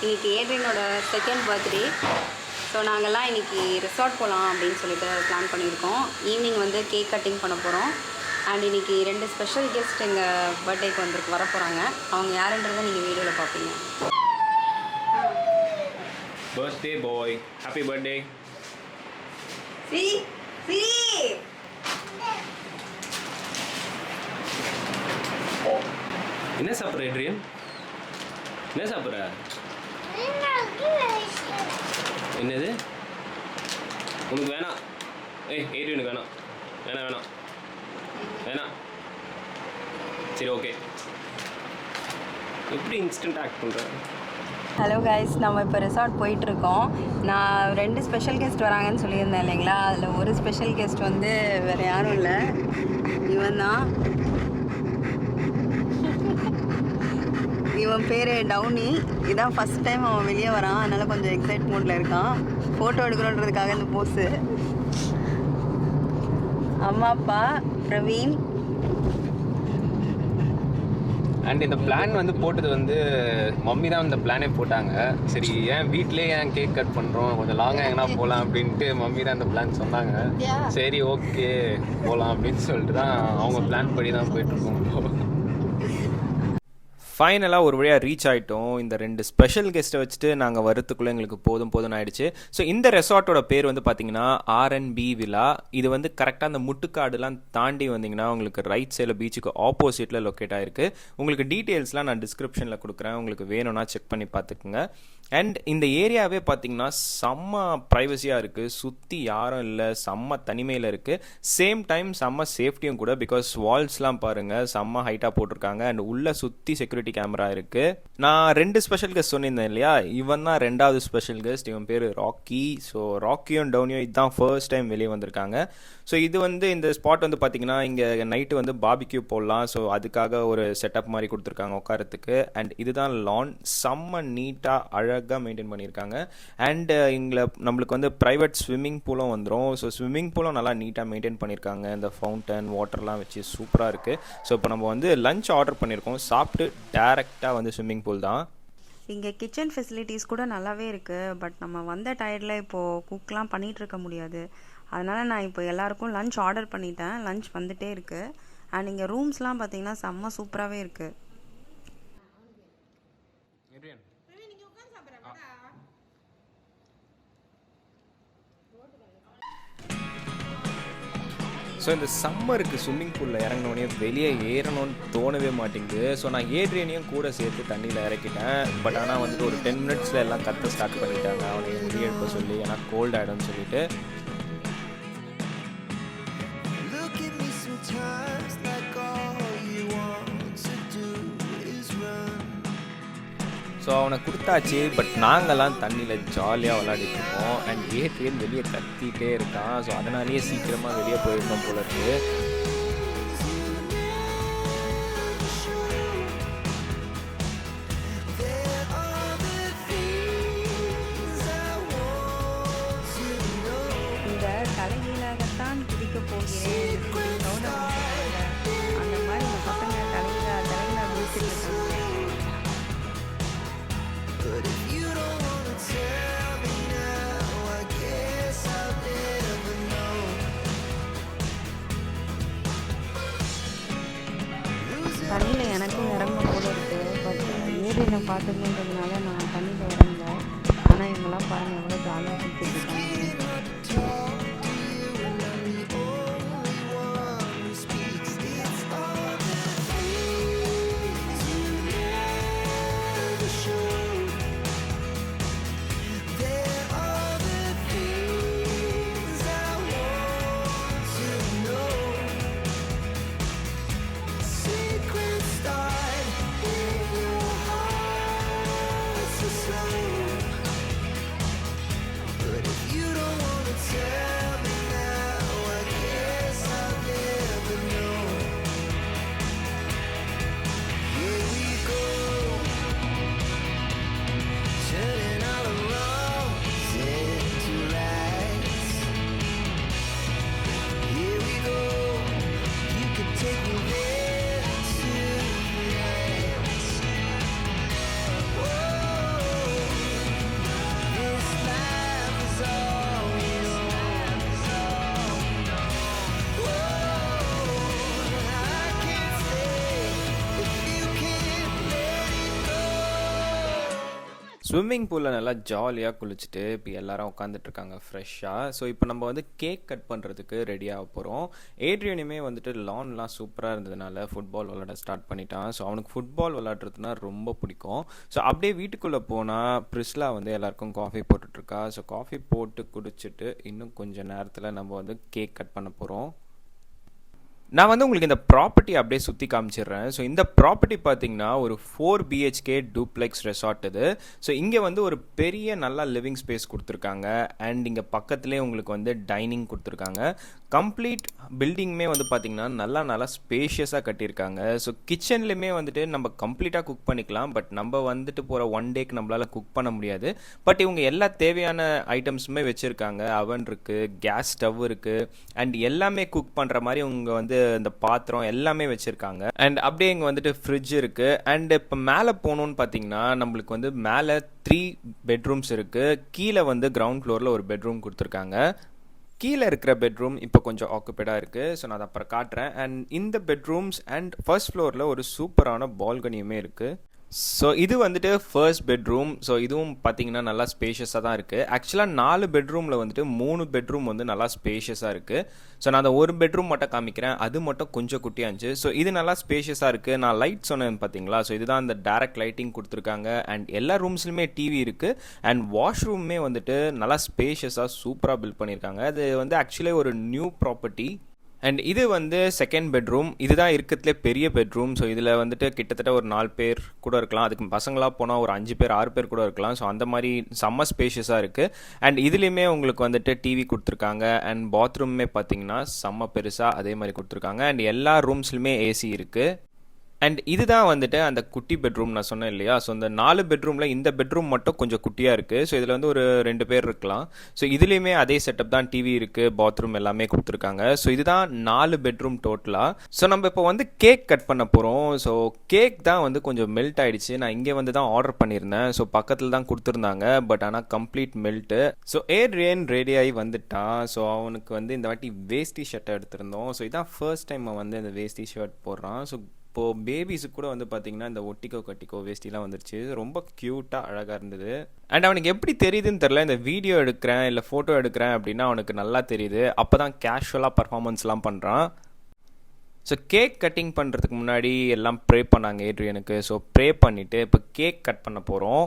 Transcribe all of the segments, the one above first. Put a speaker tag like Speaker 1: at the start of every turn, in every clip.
Speaker 1: இன்றைக்கி ஏட்ரியனோட second birthday. So நாங்கள்லாம் இன்றைக்கி ரிசார்ட் போகலாம் அப்படின்னு சொல்லிட்டு பிளான் பண்ணியிருக்கோம். ஈவினிங் வந்து கேக் கட்டிங் பண்ண போகிறோம். அண்ட் இன்றைக்கி 2 ஸ்பெஷல் கெஸ்ட் எங்கள் பர்த்டேக்கு வர போகிறாங்க. அவங்க யாருன்றதை நீங்கள் வீடியோவில் பார்ப்பீங்க.
Speaker 2: Birthday boy, happy birthday. என்ன சாப்பிட்ற ஏட்ரியன்? என்ன சாப்பிட்ற? என்னது? உனக்கு வேணாம். ஏட்ரியனுக்கு வேணாம். வேணாம் சரி, ஓகே. எப்படி இன்ஸ்டன்ட் ஆக்ட் பண்ணுற?
Speaker 1: ஹலோ கைஸ், நம்ம இப்போ ரிசார்ட் போயிட்டுருக்கோம். நான் 2 ஸ்பெஷல் கெஸ்ட் வராங்கன்னு சொல்லியிருந்தேன் இல்லைங்களா? அதில் ஒரு ஸ்பெஷல் கெஸ்ட் வந்து வேறு யாரும் இல்லை, இவன் தான். இவன் பேர் டவுனி. இதான் ஃபஸ்ட் டைம் அவன் வெளியே வரான், அதனால் கொஞ்சம் எக்ஸைட் மூடில் இருக்கான். ஃபோட்டோ எடுக்கணுன்றதுக்காக இந்த போஸு. அம்மா அப்பா பிரவீன்.
Speaker 2: அண்ட் இந்த பிளான் வந்து போட்டது வந்து மம்மி தான் இந்த பிளானே போட்டாங்க. சரி, ஏன் வீட்டிலே ஏன் கேக் கட் பண்ணுறோம், கொஞ்சம் லாங்காக எங்கன்னா போகலாம் அப்படின்ட்டு மம்மி தான் இந்த பிளான் சொன்னாங்க. சரி, ஓகே போகலாம் அப்படின்னு சொல்லிட்டு தான் அவங்க பிளான் படி தான் போயிட்டுருக்கோம்.
Speaker 3: ஃபைனலாக ஒரு வழியாக ரீச் ஆகிட்டோம். இந்த 2 ஸ்பெஷல் கெஸ்ட்டை வச்சுட்டு நாங்கள் வரத்துக்குள்ளே எங்களுக்கு போதும்னு ஆயிடுச்சு. ஸோ இந்த ரெசார்ட்டோட பேர் வந்து பார்த்தீங்கன்னா R&B வில்லா. இது வந்து கரெக்டாக அந்த முட்டுக்காடுலாம் தாண்டி வந்தீங்கன்னா உங்களுக்கு ரைட் சைடில் பீச்சுக்கு ஆப்போசிட்டில் லொக்கேட் ஆகிருக்கு. உங்களுக்கு டீட்டெயில்ஸ்லாம் நான் டிஸ்கிரிப்ஷனில் கொடுக்குறேன், உங்களுக்கு வேணும்னா செக் பண்ணி பார்த்துக்குங்க. அண்ட் இந்த ஏரியாவே பார்த்தீங்கன்னா செம்ம ப்ரைவசியாக இருக்குது, சுற்றி யாரும் இல்லை, செம்ம தனிமையில் இருக்குது. சேம் டைம் செம்ம சேஃப்டியும் கூட, பிகாஸ் வால்ஸ்லாம் பாருங்கள் செம்ம ஹைட்டாக போட்டிருக்காங்க. அண்ட் உள்ளே சுற்றி செக்யூரிட்டி கேமரா இருக்குது. நான் 2 ஸ்பெஷல் கெஸ்ட் சொன்னிருந்தேன் இல்லையா, இவன் தான் 2வது ஸ்பெஷல் கெஸ்ட். இவன் பேர் ராக்கி. ஸோ ராக்கியும் டவுனியும் இதுதான் ஃபர்ஸ்ட் டைம் வெளியே வந்திருக்காங்க. ஸோ இது வந்து இந்த ஸ்பாட் வந்து பார்த்தீங்கன்னா இங்கே நைட்டு வந்து பார்பிக்யூ போடலாம். ஸோ அதுக்காக ஒரு செட்டப் மாதிரி கொடுத்துருக்காங்க உட்காரத்துக்கு. அண்ட் இதுதான் லான், செம்ம நீட்டாக அழகாக மெயின்டைன் பண்ணியிருக்காங்க. அண்ட் இங்கே நம்மளுக்கு வந்து ப்ரைவேட் ஸ்விம்மிங் பூலும் வந்துடும். ஸோ ஸ்விம்மிங் பூலும் நல்லா நீட்டாக மெயின்டைன் பண்ணியிருக்காங்க. இந்த ஃபவுண்டன் வாட்டர்லாம் வச்சு சூப்பராக இருக்குது. ஸோ இப்போ நம்ம வந்து லஞ்ச் ஆர்டர் பண்ணியிருக்கோம், சாப்பிட்டு டேரெக்டாக வந்து ஸ்விம்மிங் பூல் தான்.
Speaker 1: இங்கே கிச்சன் ஃபெசிலிட்டிஸ் கூட நல்லாவே இருக்குது. பட் நம்ம வந்த டயர்டில் இப்போது குக்லாம் பண்ணிகிட்ருக்க முடியாது. அதனால் நான் இப்போ எல்லாருக்கும் லஞ்ச் ஆர்டர் பண்ணிட்டேன். லஞ்ச் வந்துகிட்டே இருக்குது. அண்ட் இங்கே ரூம்ஸ்லாம் பார்த்தீங்கன்னா செம்ம சூப்பராகவே இருக்குது.
Speaker 3: ஸோ இந்த சம்மருக்கு ஸ்விம்மிங் பூலில் இறங்கினோடனே வெளியே ஏறணும்னு தோணவே மாட்டேங்குது. ஸோ நான் ஏட்ரியனையும் கூட சேர்த்து தண்ணியில் இறக்கிட்டேன். பட் ஆனால் வந்துட்டு ஒரு 10 மினிட்ஸில் எல்லாம் கற்று ஸ்டார்ட் பண்ணிட்டாங்க, அவனை வெளியே எடுக்க சொல்லி, ஏன்னா கோல்ட் ஆகிடும்னு சொல்லிட்டு. ஸோ அவனை கொடுத்தாச்சு. பட் நாங்கள்லாம் தண்ணியில் ஜாலியாக விளையாடிட்டு இருக்கோம். அண்ட் ஏட்ரியன் வெளியே கத்திகிட்டே இருக்கான். ஸோ அதனாலேயே சீக்கிரமாக வெளியே போயிருந்தோம் போல இருக்கு.
Speaker 1: இந்த தலைகீழாகத்தான் குதிக்க போகிறேன், அந்த மாதிரி இந்த பசங்க தலைகீழா குதிச்சுட்டு இருக்காங்க. தண்ணியில் எனக்கும் இறங்கும் போல இருக்குது. பட் ஏரியினை பார்த்துக்கணுன்றதுனால நான் தண்ணியில் இறங்கல. ஆனால் இவங்கெல்லாம் பாருங்கள் எவ்வளோ ஜாலியாக சுற்றிட்டு இருக்காங்க.
Speaker 3: ஸ்விம்மிங் பூலில் நல்லா ஜாலியாக குளிச்சுட்டு இப்போ எல்லாரும் உட்காந்துட்டு இருக்காங்க ஃப்ரெஷ்ஷாக. ஸோ இப்போ நம்ம வந்து கேக் கட் பண்ணுறதுக்கு ரெடியாக போகிறோம். ஏட்ரியனுமே வந்துட்டு லான்லாம் சூப்பராக இருந்ததுனால ஃபுட்பால் விளாட ஸ்டார்ட் பண்ணிட்டான். ஸோ அவனுக்கு ஃபுட்பால் விளாட்றதுனா ரொம்ப பிடிக்கும். ஸோ அப்படியே வீட்டுக்குள்ளே போனால் பிரிஸ்லா வந்து எல்லாருக்கும் காஃபி போட்டுட்ருக்கா. ஸோ காஃபி போட்டு குடிச்சிட்டு இன்னும் கொஞ்சம் நேரத்தில் நம்ம வந்து கேக் கட் பண்ண போகிறோம். நான் வந்து உங்களுக்கு இந்த ப்ராப்பர்ட்டி அப்படியே சுற்றி காமிச்சிடுறேன். ஸோ இந்த ப்ராப்பர்ட்டி பார்த்தீங்கன்னா ஒரு 4 BHK டூப்ளெக்ஸ் ரெசார்ட் இது. ஸோ இங்கே வந்து ஒரு பெரிய நல்லா லிவிங் ஸ்பேஸ் கொடுத்துருக்காங்க. அண்ட் இங்கே பக்கத்துலேயே உங்களுக்கு வந்து டைனிங் கொடுத்துருக்காங்க. கம்ப்ளீட் பில்டிங்குமே வந்து பார்த்திங்கன்னா நல்லா ஸ்பேஷியஸாக கட்டியிருக்காங்க. ஸோ கிச்சன்லேயுமே வந்துட்டு நம்ம கம்ப்ளீட்டாக குக் பண்ணிக்கலாம். பட் நம்ம வந்துட்டு போகிற 1 டேக்கு நம்மளால் குக் பண்ண முடியாது. பட் இவங்க எல்லா தேவையான ஐட்டம்ஸுமே வச்சுருக்காங்க. அவன் இருக்குது, கேஸ் ஸ்டவ் இருக்குது, அண்ட் எல்லாமே குக் பண்ணுற மாதிரி இவங்க வந்து இந்த பாத்திரம் எல்லாமே வச்சுருக்காங்க. அண்ட் அப்படியே இங்கே வந்துட்டு ஃப்ரிட்ஜ் இருக்குது. அண்ட் இப்போ மேலே போகணுன்னு பார்த்தீங்கன்னா நம்மளுக்கு வந்து மேலே 3 பெட்ரூம்ஸ் இருக்குது. கீழே வந்து கிரவுண்ட் ஃப்ளோரில் ஒரு பெட்ரூம் கொடுத்துருக்காங்க. கீழே இருக்கிற பெட்ரூம் இப்போ கொஞ்சம் ஆக்குபைடாக இருக்குது. ஸோ நான் அதை அப்புறம் காட்டுறேன். அண்ட் இந்த பெட்ரூம்ஸ் அண்ட் ஃபர்ஸ்ட் ஃப்ளோரில் ஒரு சூப்பரான பால்கனியுமே இருக்குது. ஸோ இது வந்துட்டு ஃபர்ஸ்ட் பெட்ரூம். ஸோ இதுவும் பார்த்தீங்கன்னா நல்லா ஸ்பேஷியஸாக தான் இருக்குது. ஆக்சுவலாக 4 பெட்ரூமில் வந்துட்டு 3 பெட்ரூம் வந்து நல்லா ஸ்பேஷியஸாக இருக்குது. ஸோ நான் அந்த ஒரு பெட்ரூம் மட்டும் காமிக்கிறேன். அது மட்டும் கொஞ்சம் குட்டியாக இருந்துச்சு. ஸோ இது நல்லா ஸ்பேஷியஸாக இருக்குது. நான் லைட் சொன்னேன் பார்த்தீங்களா. ஸோ இதுதான் அந்த டைரக்ட் லைட்டிங் கொடுத்துருக்காங்க. அண்ட் எல்லா ரூம்ஸ்லையுமே டிவி இருக்குது. அண்ட் வாஷ்ரூமே வந்துட்டு நல்லா ஸ்பேஷியஸாக சூப்பராக பில்ட் பண்ணியிருக்காங்க. அது வந்து ஆக்சுவலி ஒரு நியூ ப்ராப்பர்ட்டி. அண்ட் இது வந்து செகண்ட் பெட்ரூம். இதுதான் இருக்கிறதுலே பெரிய பெட்ரூம். ஸோ இதில் வந்துட்டு கிட்டத்தட்ட ஒரு 4 பேர் கூட இருக்கலாம். அதுக்கு பசங்களாக போனால் ஒரு 5 பேர் 6 பேர் கூட இருக்கலாம். ஸோ அந்த மாதிரி செம்ம ஸ்பேஷியஸாக இருக்குது. அண்ட் இதுலேயுமே உங்களுக்கு வந்துட்டு டிவி கொடுத்துருக்காங்க. அண்ட் பாத்ரூமே பார்த்தீங்கன்னா செம்ம பெருசாக அதே மாதிரி கொடுத்துருக்காங்க. அண்ட் எல்லா ரூம்ஸ்லையுமே ஏசி இருக்குது. அண்ட் இதுதான் வந்துட்டு அந்த குட்டி பெட்ரூம் நான் சொன்னேன் இல்லையா. ஸோ இந்த 4 பெட்ரூமில் இந்த பெட்ரூம் மட்டும் கொஞ்சம் குட்டியாக இருக்குது. ஸோ இதில் வந்து ஒரு 2 பேர் இருக்கலாம். ஸோ இதுலேயுமே அதே செட்டப் தான், டிவி இருக்குது, பாத்ரூம் எல்லாமே கொடுத்துருக்காங்க. ஸோ இதுதான் 4 பெட்ரூம் டோட்டலாக. ஸோ நம்ம இப்போ வந்து கேக் கட் பண்ண போகிறோம். ஸோ கேக் தான் வந்து கொஞ்சம் மெல்ட் ஆகிடுச்சு. நான் இங்கே வந்து தான் ஆர்டர் பண்ணியிருந்தேன். ஸோ பக்கத்தில் தான் கொடுத்துருந்தாங்க. பட் ஆனால் complete melt. So Adrian ready ஆகி வந்துட்டான். ஸோ அவனுக்கு வந்து இந்த வாட்டி வேஸ்டி ஷர்ட்டை எடுத்திருந்தோம். ஸோ இதான் ஃபர்ஸ்ட் டைம் அவன் வந்து இந்த வேஸ்டி ஷர்ட் போடுறான். ஸோ இப்போது பேபிஸுக்கு கூட வந்து பார்த்திங்கன்னா இந்த ஒட்டிக்கோ கட்டிக்கோ வேஸ்டிலாம் வந்துருச்சு. ரொம்ப க்யூட்டாக அழகாக இருந்தது. அண்ட் அவனுக்கு எப்படி தெரியுதுன்னு தெரில. இந்த வீடியோ எடுக்கிறேன் இல்லை ஃபோட்டோ எடுக்கிறேன் அப்படின்னா அவனுக்கு நல்லா தெரியுது. அப்போ தான் கேஷுவலாக பர்ஃபார்மன்ஸ்லாம் பண்ணுறான். ஸோ கேக் கட்டிங் பண்ணுறதுக்கு முன்னாடி எல்லாம் ப்ரே பண்ணாங்க ஏட்ரியனுக்கு. ஸோ ப்ரே பண்ணிவிட்டு இப்போ கேக் கட் பண்ண போகிறோம்.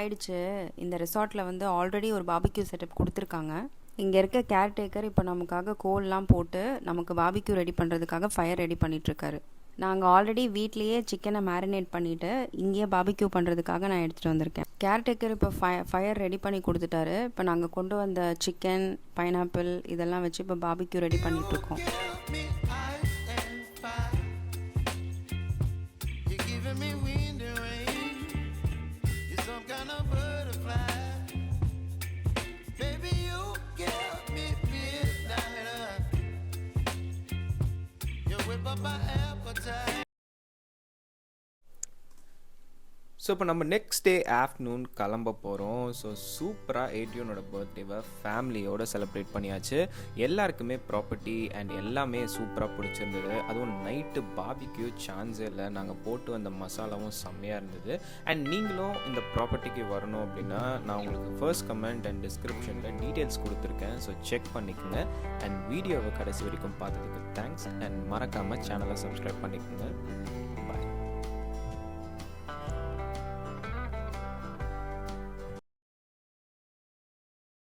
Speaker 1: ஆயிடுச்சு. இந்த ரெசார்ட்டில் வந்து ஆல்ரெடி ஒரு பாபிக்யூ செட்டப் கொடுத்துருக்காங்க. இங்கே இருக்க கேர்டேக்கர் இப்போ நமக்காக கோல்லாம் போட்டு நமக்கு பாபிக்யூ ரெடி பண்ணுறதுக்காக ஃபயர் ரெடி பண்ணிகிட்ருக்காரு. நாங்கள் ஆல்ரெடி வீட்லேயே சிக்கனை மேரினேட் பண்ணிவிட்டு இங்கேயே பாபிக்யூ பண்ணுறதுக்காக நான் எடுத்துகிட்டு வந்திருக்கேன். கேர்டேக்கர் இப்போ ஃபயர் ரெடி பண்ணி கொடுத்துட்டாரு. இப்போ நாங்கள் கொண்டு வந்த சிக்கன், பைனாப்பிள் இதெல்லாம் வச்சு இப்போ பாபிக்யூ ரெடி பண்ணிகிட்ருக்கோம்.
Speaker 3: ஸோ இப்போ நம்ம நெக்ஸ்ட் டே ஆஃப்டர்நூன் கிளம்ப போகிறோம். ஸோ சூப்பராக ஏடியோனோட பர்த்டேவை ஃபேமிலியோடு செலிப்ரேட் பண்ணியாச்சு. எல்லாருக்குமே ப்ராப்பர்ட்டி அண்ட் எல்லாமே சூப்பராக பிடிச்சிருந்தது. அதுவும் நைட்டு பாபிக்யூ சான்ஸே இல்லை. நாங்கள் போட்டு வந்த மசாலாவும் செம்மையாக இருந்தது. அண்ட் நீங்களும் இந்த ப்ராப்பர்ட்டிக்கு வரணும் அப்படின்னா நான் உங்களுக்கு ஃபர்ஸ்ட் கமெண்ட் அண்ட் டிஸ்கிரிப்ஷனில் டீட்டெயில்ஸ் கொடுத்துருக்கேன். ஸோ செக் பண்ணிக்கோங்க. அண்ட் வீடியோவை கடைசி வரைக்கும் பார்த்ததுக்கு தேங்க்ஸ். அண்ட் மறக்காமல் சேனலை சப்ஸ்கிரைப் பண்ணிக்கோங்க.